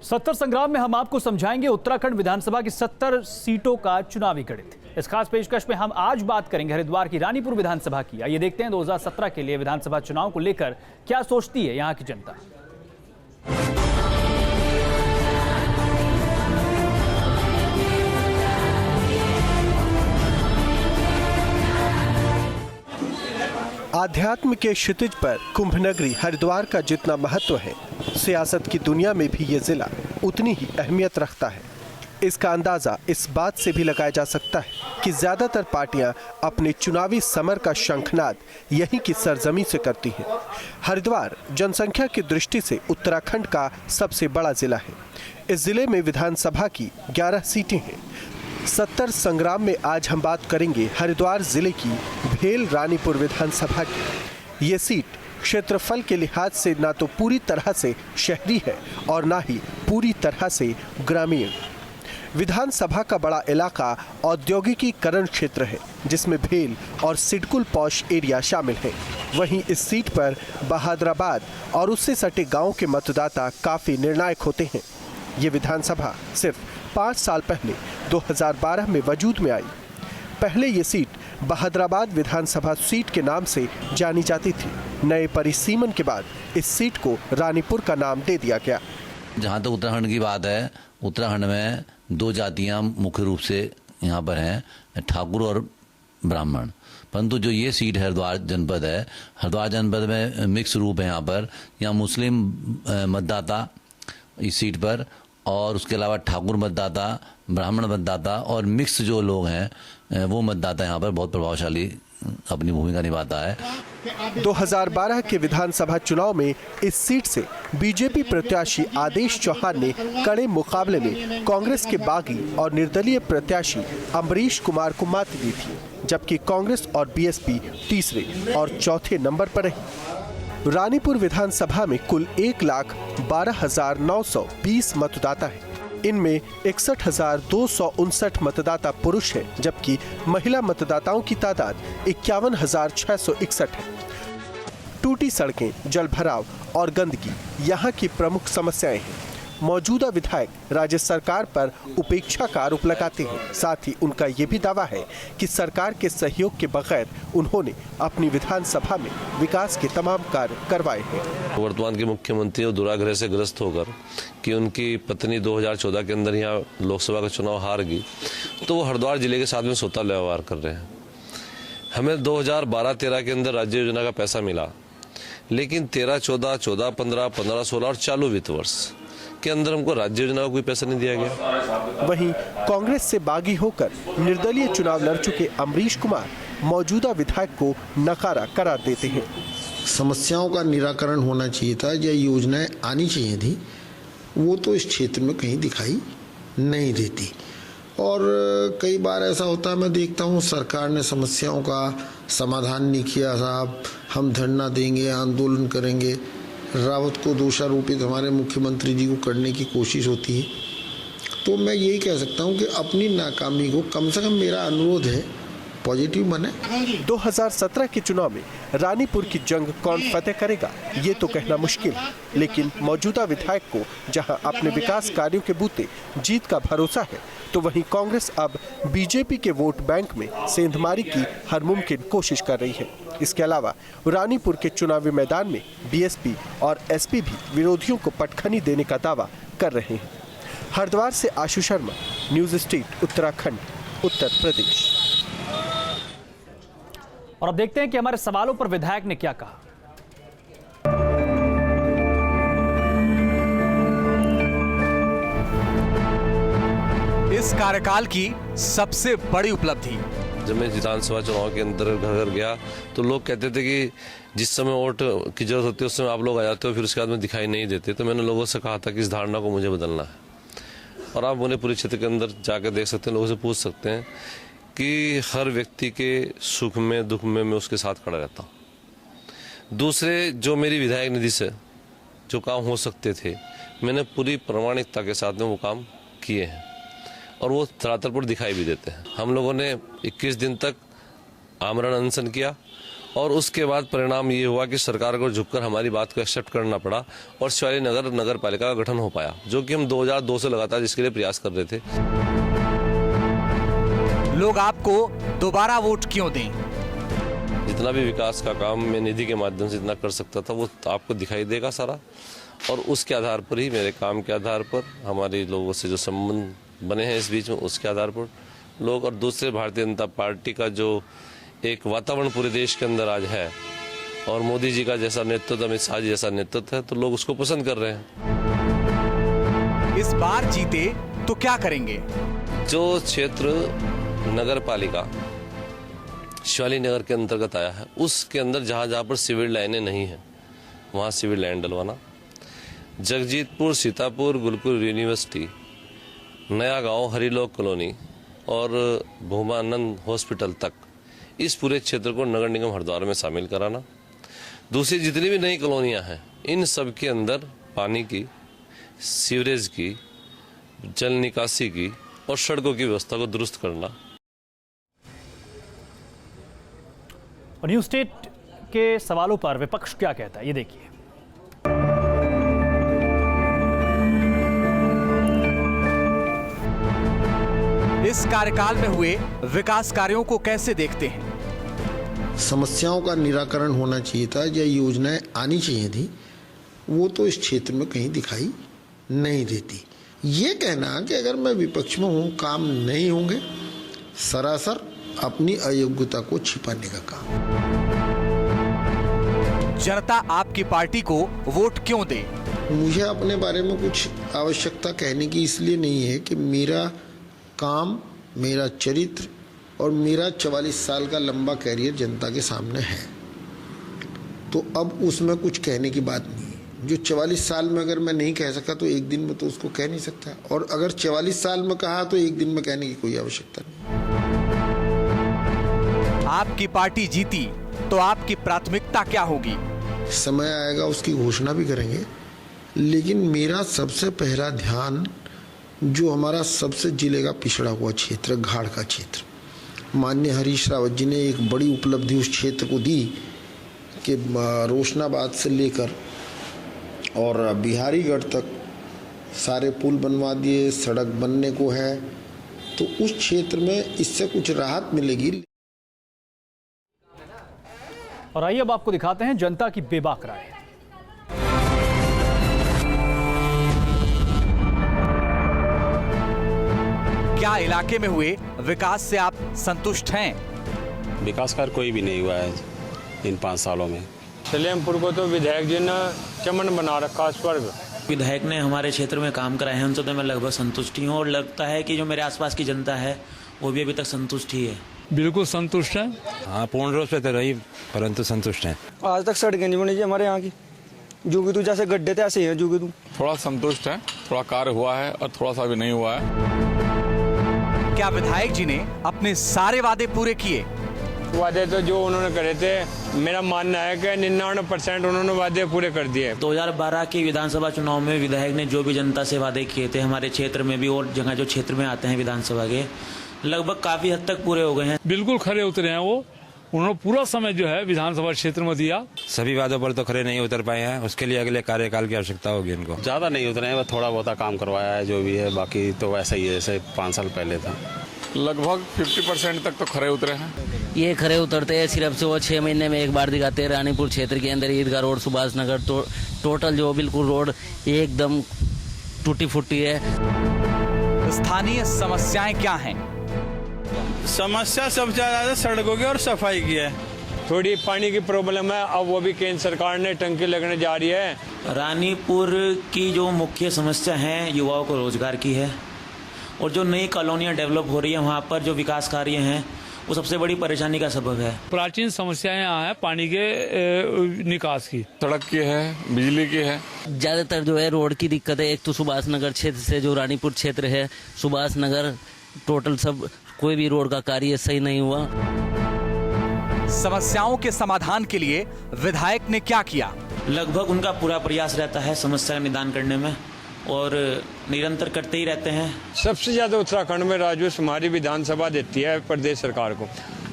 70 संग्राम में हम आपको समझाएंगे उत्तराखंड विधानसभा की 70 सीटों का चुनावी गणित। इस खास पेशकश में हम आज बात करेंगे हरिद्वार की रानीपुर विधानसभा की। आइए देखते हैं 2017 के लिए विधानसभा चुनाव को लेकर क्या सोचती है यहां की जनता। आध्यात्म के क्षितिज पर कुंभ नगरी हरिद्वार का जितना महत्व है, सियासत की दुनिया में भी ये जिला उतनी ही अहमियत रखता है। इसका अंदाजा इस बात से भी लगाया जा सकता है कि ज्यादातर पार्टियां अपने चुनावी समर का शंखनाद यहीं की सरजमी से करती हैं। हरिद्वार जनसंख्या की दृष्टि से उत्तराखंड का सबसे बड़ा जिला है। इस जिले में विधानसभा की 11 सीटें हैं। 70 संग्राम में आज हम बात करेंगे हरिद्वार जिले की भेल रानीपुर विधानसभा की। ये सीट क्षेत्रफल के लिहाज से ना तो पूरी तरह से शहरी है और ना ही पूरी तरह से ग्रामीण। विधानसभा का बड़ा इलाका औद्योगिकीकरण क्षेत्र है, जिसमें भेल और सिडकुल पॉश एरिया शामिल है। वहीं इस सीट पर बहादुराबाद और उससे सटे गांव के मतदाता काफी निर्णायक होते हैं। ये विधानसभा सिर्फ 5 साल पहले 2012 में वजूद में आई। पहले ये सीट बहादुराबाद विधानसभा सीट के नाम से जानी जाती थी। नए परिसीमन के बाद इस सीट को रानीपुर का नाम दे दिया गया। जहाँ तक उत्तराखंड की बात है, उत्तराखंड में 2 जातियाँ मुख्य रूप से यहाँ पर हैं, ठाकुर और ब्राह्मण। परंतु जो ये सीट हरिद्वार जनपद है, हरिद्वार जनपद में मिक्स रूप है। यहाँ मुस्लिम मतदाता इस सीट पर, और उसके अलावा ठाकुर मतदाता, ब्राह्मण मतदाता और मिक्स जो लोग हैं वो मतदाता यहाँ पर बहुत प्रभावशाली अपनी भूमिका निभाता है। 2012 के विधानसभा चुनाव में इस सीट से बीजेपी प्रत्याशी आदेश चौहान ने कड़े मुकाबले में कांग्रेस के बागी और निर्दलीय प्रत्याशी अम्बरीश कुमार को मात दी थी, जबकि कांग्रेस और बीएसपी तीसरे और चौथे नंबर पर रही। रानीपुर विधानसभा में कुल 1,12,920 मतदाता है। इनमें 61,259 मतदाता पुरुष हैं, जबकि महिला मतदाताओं की तादाद 51,661 है। टूटी सड़कें, जलभराव और गंदगी यहाँ की प्रमुख समस्याएं हैं। मौजूदा विधायक राज्य सरकार पर उपेक्षा का आरोप लगाते हैं। साथ ही उनका ये भी दावा है कि सरकार के सहयोग के बगैर उन्होंने अपनी विधानसभा में विकास के तमाम कार्य करवाए हैं। वर्तमान के मुख्यमंत्री और दुराग्रह से ग्रस्त होकर कि उनकी पत्नी 2014 के अंदर यहाँ लोकसभा का चुनाव हार गई, तो वो हरिद्वार जिले के साथ में सोता व्यवहार कर रहे हैं। हमें 2012-13 के अंदर राज्य योजना का पैसा मिला, लेकिन 13-14, 14-15, 15-16 और चालू वित्त वर्ष के अंदर हमको राज्य योजना का कोई पैसा नहीं दिया गया। वहीं कांग्रेस से बागी होकर निर्दलीय चुनाव लड़ चुके अम्बरीश कुमार मौजूदा विधायक को नकारा करार देते हैं। समस्याओं का निराकरण होना चाहिए था, या योजनाएं आनी चाहिए थी, वो तो इस क्षेत्र में कहीं दिखाई नहीं देती। और कई बार ऐसा होता है, मैं देखता हूँ सरकार ने समस्याओं का समाधान नहीं किया। साहब हम धरना देंगे, आंदोलन करेंगे, रावत को दोषारोपित हमारे मुख्यमंत्री जी को करने की कोशिश होती है। तो मैं यही कह सकता हूं कि अपनी नाकामी को कम से कम मेरा अनुरोध है पॉजिटिव बने। 2017 के चुनाव में रानीपुर की जंग कौन फतेह करेगा ये तो कहना मुश्किल है, लेकिन मौजूदा विधायक को जहां अपने विकास कार्यों के बूते जीत का भरोसा है, तो वहीं कांग्रेस अब बीजेपी के वोट बैंक में सेंधमारी की हर मुमकिन कोशिश कर रही है। इसके अलावा रानीपुर के चुनावी मैदान में बीएसपी और एसपी भी विरोधियों को पटखनी देने का दावा कर रहे हैं। हरिद्वार से आशु शर्मा, न्यूज स्ट्रीट, उत्तराखंड, उत्तर प्रदेश। और अब देखते हैं कि हमारे सवालों पर विधायक ने क्या कहा। इस कार्यकाल की सबसे बड़ी उपलब्धि। जब मैं विधानसभा चुनाव के अंदर घर घर गया तो लोग कहते थे कि जिस समय वोट की जरूरत होती है उस समय आप लोग आ जाते हो, फिर उसके बाद में दिखाई नहीं देते। तो मैंने लोगों से कहा था कि इस धारणा को मुझे बदलना है। और आप मुझे पूरे क्षेत्र के अंदर जाकर देख सकते हैं, लोगों से पूछ सकते हैं कि हर व्यक्ति के सुख में दुख में मैं उसके साथ खड़ा रहता हूँ। दूसरे, जो मेरी विधायक निधि से जो काम हो सकते थे, मैंने पूरी प्रामाणिकता के साथ में वो काम किए हैं और वो धरातल पर दिखाई भी देते हैं। हम लोगों ने 21 दिन तक आमरण अनशन किया और उसके बाद परिणाम ये हुआ कि सरकार को झुककर हमारी बात को एक्सेप्ट करना पड़ा और शिवालिक नगर पालिका का गठन हो पाया, जो कि हम 2002 से लगातार इसके लिए प्रयास कर रहे थे। लोग आपको दोबारा वोट क्यों दें? जितना भी विकास का काम मैं निधि के माध्यम से जितना कर सकता था वो आपको दिखाई देगा सारा, और उसके आधार पर ही, मेरे काम के आधार पर, हमारे लोगों से जो संबंध बने हैं इस बीच में, उसके आधार पर लोग, और दूसरे भारतीय जनता पार्टी का जो एक वातावरण पूरे देश के अंदर आज है, और मोदी जी का जैसा नेतृत्व, अमित शाह जी जैसा नेतृत्व है, तो लोग उसको पसंद कर रहे हैं। इस बार जीते तो क्या करेंगे? जो क्षेत्र नगर पालिका शिवालिक नगर के अंतर्गत आया है, उसके अंदर जहाँ जहाँ पर सिविल लाइनें नहीं है वहाँ सिविल लाइन डलवाना। जगजीतपुर, सीतापुर, गुरुकुल यूनिवर्सिटी, नया गांव, हरिलोक कॉलोनी और भूमानंद हॉस्पिटल तक, इस पूरे क्षेत्र को नगर निगम हरिद्वार में शामिल कराना। दूसरी जितनी भी नई कॉलोनियां हैं, इन सब के अंदर पानी की, सीवरेज की, जल निकासी की और सड़कों की व्यवस्था को दुरुस्त करना। और न्यूज स्टेट के सवालों पर विपक्ष क्या कहता है, ये देखिए। इस कार्यकाल में हुए विकास कार्यों को कैसे देखते हैं? समस्याओं का निराकरण होना चाहिए था, या योजनाएं आनी चाहिए थी, वो तो इस क्षेत्र में कहीं दिखाई नहीं देती। ये कहना कि अगर मैं विपक्ष में हूं काम नहीं होंगे, सरासर अपनी अयोग्यता को छिपाने का काम। जनता आपकी पार्टी को वोट क्यों दे? मुझे अपने बारे में कुछ आवश्यकता कहने की इसलिए नहीं है कि मेरा काम, मेरा चरित्र और मेरा 44 साल का लंबा कैरियर जनता के सामने है, तो अब उसमें कुछ कहने की बात नहीं है। जो 44 साल में अगर मैं नहीं कह सका तो एक दिन में तो उसको कह नहीं सकता, और अगर 44 साल में कहा तो एक दिन में कहने की कोई आवश्यकता नहीं। आपकी पार्टी जीती तो आपकी प्राथमिकता क्या होगी? समय आएगा उसकी घोषणा भी करेंगे, लेकिन मेरा सबसे पहला ध्यान जो हमारा सबसे जिले का पिछड़ा हुआ क्षेत्र, घाड़ का क्षेत्र, माननीय हरीश रावत जी ने एक बड़ी उपलब्धि उस क्षेत्र को दी कि रोशनाबाद से लेकर और बिहारीगढ़ तक सारे पुल बनवा दिए, सड़क बनने को है, तो उस क्षेत्र में इससे कुछ राहत मिलेगी। और आइए अब आपको दिखाते हैं जनता की बेबाक राय। क्या इलाके में हुए विकास से आप संतुष्ट हैं? विकास कार्य कोई भी नहीं हुआ है इन 5 सालों में। सलेमपुर को तो विधायक जी ने चमन बना रखा, स्वर्ग। विधायक ने हमारे क्षेत्र में काम कराए हैं, उनसे तो मैं लगभग संतुष्ट हूँ, और लगता है कि जो मेरे आसपास की जनता है वो भी अभी तक संतुष्ट ही है। बिल्कुल संतुष्ट है। हाँ, पूर्ण रूप से तो रही, परंतु संतुष्ट हैं। आज तक सड़कें नहीं बनी जी हमारे यहाँ की, जुगीदू जैसे गड्ढे थे ऐसे ही हैं जुगीदू। थोड़ा संतुष्ट है, थोड़ा कार्य हुआ है और थोड़ा सा भी नहीं हुआ है। क्या विधायक जी ने अपने सारे वादे पूरे किए? वादे तो जो उन्होंने करे थे, मेरा मानना है कि 99% उन्होंने वादे पूरे कर दिए। 2012 के विधानसभा चुनाव में विधायक ने जो भी जनता से वादे किए थे, हमारे क्षेत्र में भी और जगह जो क्षेत्र में आते हैं विधानसभा के, लगभग काफी हद तक पूरे हो गए हैं। बिल्कुल खरे उतरे हैं वो, उन्होंने पूरा समय जो है विधानसभा क्षेत्र में दिया। सभी वादों पर तो खरे नहीं उतर पाए हैं, उसके लिए अगले कार्यकाल की आवश्यकता होगी इनको। ज्यादा नहीं उतरे हैं, थोड़ा बहुत काम करवाया है जो भी है, बाकी तो वैसा ही है जैसे 5 साल पहले था। लगभग 50% तक तो खरे उतरे हैं। ये खरे उतरते हैं सिर्फ से वो 6 महीने में एक बार दिखाते हैं। रानीपुर क्षेत्र के अंदर ईदगाह रोड, सुभाष नगर, तो टोटल जो बिल्कुल रोड एकदम टूटी फूटी है। स्थानीय समस्याएं क्या हैं? समस्या सबसे ज्यादा सड़कों की और सफाई की है। थोड़ी पानी की प्रॉब्लम है, अब वो भी केंद्र सरकार ने टंकी लगने जा रही है। रानीपुर की जो मुख्य समस्या है युवाओं को रोजगार की है, और जो नई कॉलोनियां डेवलप हो रही है वहाँ पर जो विकास कार्य हैं वो सबसे बड़ी परेशानी का सबब है। प्राचीन समस्याएं यहाँ है पानी के निकास की, सड़क की है, बिजली की है। ज्यादातर जो है रोड की दिक्कत है। एक तो सुभाष नगर क्षेत्र से जो रानीपुर क्षेत्र है, सुभाष नगर टोटल सब कोई भी रोड का कार्य सही नहीं हुआ। समस्याओं के समाधान के लिए विधायक ने क्या किया? लगभग उनका पूरा प्रयास रहता है समस्या का निदान करने में, और निरंतर करते ही रहते हैं। सबसे ज्यादा उत्तराखंड में राजस्व हमारी विधानसभा देती है प्रदेश सरकार को,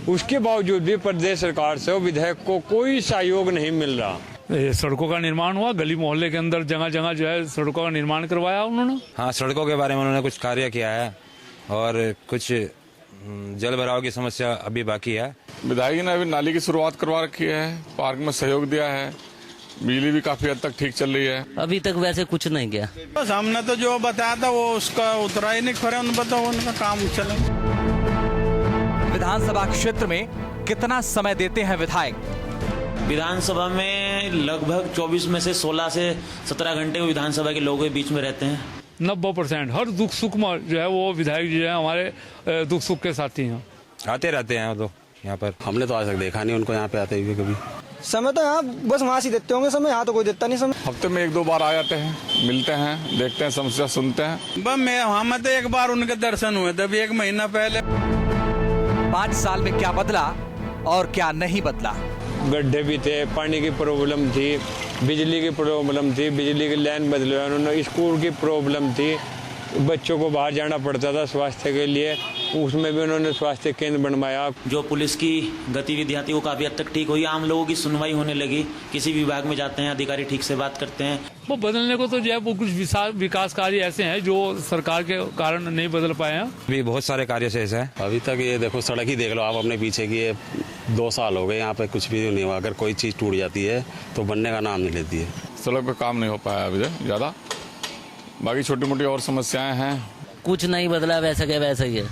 उसके बावजूद भी प्रदेश सरकार से विधायक को कोई सहयोग नहीं मिल रहा। सड़कों का निर्माण हुआ, गली मोहल्ले के अंदर जगह जगह जो है सड़कों का निर्माण करवाया उन्होंने। हाँ, सड़कों के बारे में उन्होंने कुछ कार्य किया है और कुछ जल भराव की समस्या अभी बाकी है। विधायक ने अभी नाली की शुरुआत करवा रखी है, पार्क में सहयोग दिया है, बिजली भी काफी हद तक ठीक चल रही है। अभी तक वैसे कुछ नहीं किया, बस हमने तो जो बताया था वो उसका उतरा ही नहीं, खरे बताओ उनका काम चले। विधानसभा क्षेत्र में कितना समय देते हैं विधायक? विधानसभा में लगभग 24 में से 16 से 17 घंटे वो विधानसभा के लोगों के बीच में रहते हैं। 90% हर दुख सुख में जो है वो विधायक जो है हमारे दुख सुख के साथी हैं, आते रहते हैं वो तो यहाँ पर। हमने तो आज तक देखा नहीं उनको यहाँ पे आते हुए कभी। समय तो यहाँ बस वहाँ से देते होंगे समय, यहाँ तो कोई देता नहीं समय। हफ्ते में 1-2 बार आ जाते हैं, मिलते हैं, देखते हैं, समस्या सुनते हैं। बस मैं हमें तो एक बार उनके दर्शन हुए थे 1 महीना पहले। 5 साल में क्या बदला और क्या नहीं बदला? गड्ढे भी थे, पानी की प्रॉब्लम थी, बिजली की प्रॉब्लम थी, बिजली की लाइन बदलवाई उन्होंने, स्कूल की प्रॉब्लम थी, बच्चों को बाहर जाना पड़ता था स्वास्थ्य के लिए, उसमें भी उन्होंने स्वास्थ्य केंद्र बनवाया। जो पुलिस की गतिविधियां थी वो काफी हद तक ठीक हुई, आम लोगों की सुनवाई होने लगी, किसी विभाग में जाते हैं अधिकारी ठीक से बात करते हैं। वो बदलने को तो जो है वो कुछ विकास कार्य ऐसे हैं जो सरकार के कारण नहीं बदल पाए हैं। अभी बहुत सारे कार्य शेष है। अभी तक ये देखो सड़क ही देख लो आप अपने पीछे की, 2 साल हो गए यहाँ पे कुछ भी नहीं हुआ। अगर कोई चीज टूट जाती है तो बनने का नाम नहीं लेती है। सड़क पे काम नहीं हो पाया अभी ज्यादा, बाकी छोटी मोटी और समस्याएं हैं। कुछ नहीं बदला, वैसा क्या वैसा ही है।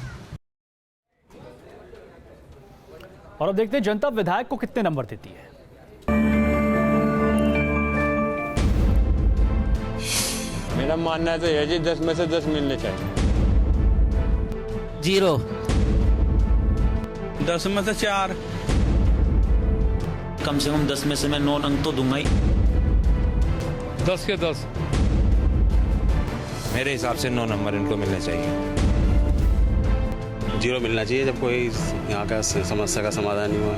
और अब देखते हैं जनता विधायक को कितने नंबर देती है। मेरा मानना है तो ये जी 10 में से 10 मिलने चाहिए। 0। 10 में से 4। कम से कम 10 में से मैं 9 अंक तो दूंगा ही। 10 के 10। मेरे हिसाब से 9 नंबर इनको मिलने चाहिए। 0 मिलना चाहिए जब कोई यहाँ का समस्या का समाधान नहीं हुआ।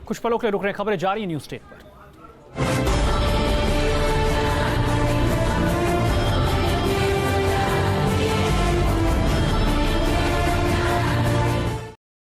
कुछ पलों के लिए रुक रहे, खबरें जारी न्यूज स्टेट पर।